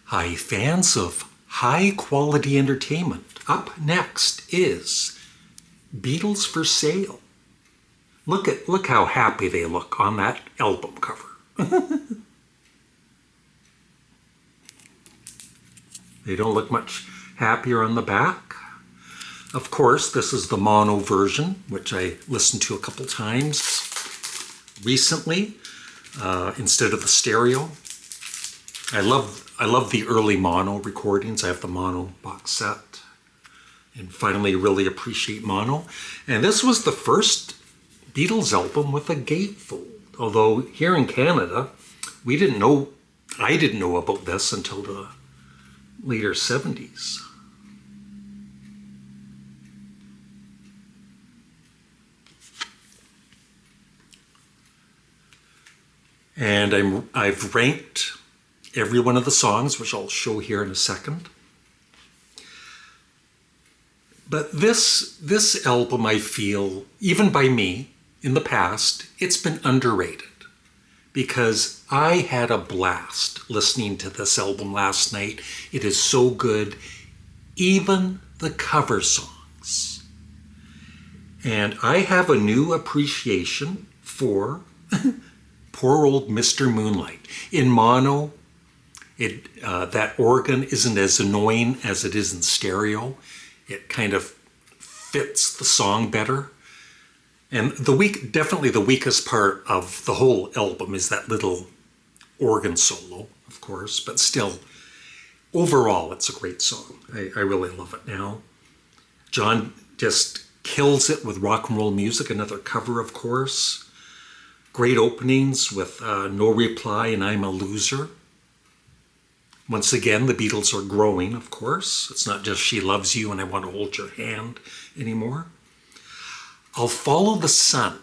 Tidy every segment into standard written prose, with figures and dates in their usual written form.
Hi, fans of high-quality entertainment. Up next is Beatles for Sale. Look how happy they look on that album cover. They don't look much happier on the back. Of course, this is the mono version, which I listened to a couple times recently instead of the stereo. I love the early mono recordings. I have the mono box set and finally really appreciate mono. And this was the first Beatles album with a gatefold. Although here in Canada, I didn't know about this until the later 70s. And I've ranked every one of the songs, which I'll show here in a second. But this album, I feel, even by me, in the past, it's been underrated. Because I had a blast listening to this album last night. It is so good, even the cover songs. And I have a new appreciation for poor old Mr. Moonlight. In mono, that organ isn't as annoying as it is in stereo. It kind of fits the song better. And definitely the weakest part of the whole album is that little organ solo, of course, but still, overall, it's a great song. I really love it now. John just kills it with rock and roll music, another cover, of course. Great openings with No Reply and I'm a Loser. Once again, the Beatles are growing, of course. It's not just She Loves You and I Want to Hold Your Hand anymore. I'll Follow the Sun,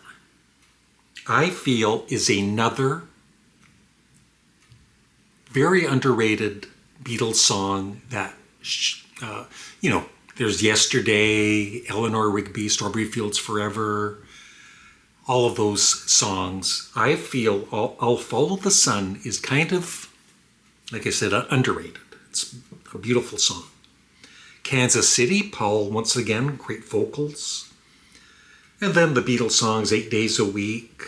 I feel, is another very underrated Beatles song that, there's Yesterday, Eleanor Rigby, Strawberry Fields Forever, all of those songs. I feel I'll Follow the Sun is kind of, like I said, underrated. It's a beautiful song. Kansas City, Paul, once again, great vocals. And then the Beatles songs, 8 Days a Week,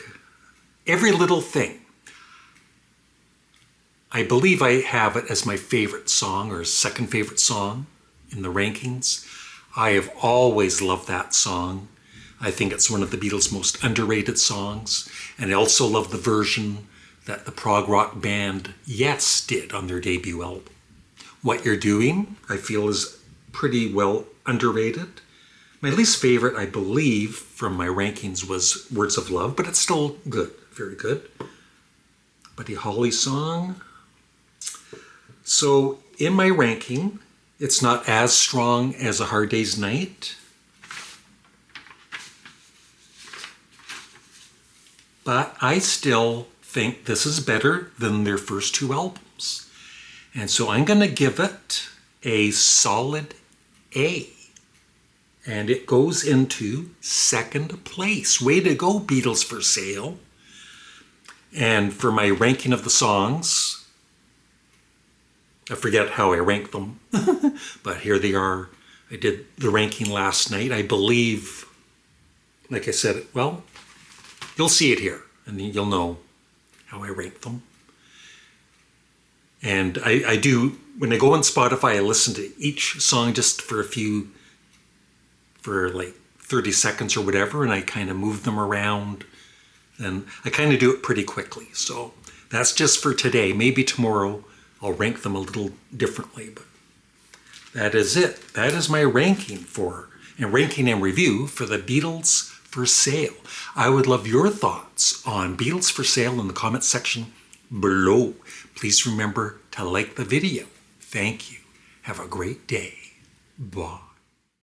Every Little Thing. I believe I have it as my favorite song or second favorite song in the rankings. I have always loved that song. I think it's one of the Beatles' most underrated songs. And I also love the version that the prog rock band Yes did on their debut album. What You're Doing, I feel, is pretty well underrated. My least favorite, I believe, from my rankings was Words of Love, but it's still good, very good. Buddy Holly song. So in my ranking, it's not as strong as A Hard Day's Night, but I still think this is better than their first two albums. And so I'm going to give it a solid A. And it goes into second place. Way to go, Beatles for Sale. And for my ranking of the songs, I forget how I ranked them, but here they are. I did the ranking last night. I believe, like I said, well, you'll see it here, and you'll know how I rank them. And I do, when I go on Spotify, I listen to each song just for like 30 seconds or whatever, and I kind of move them around, and I kind of do it pretty quickly. So that's just for today. Maybe tomorrow I'll rank them a little differently, but that is it. That is my ranking and review for the Beatles for Sale. I would love your thoughts on Beatles for Sale in the comment section below. Please remember to like the video. Thank you. Have a great day. Bye.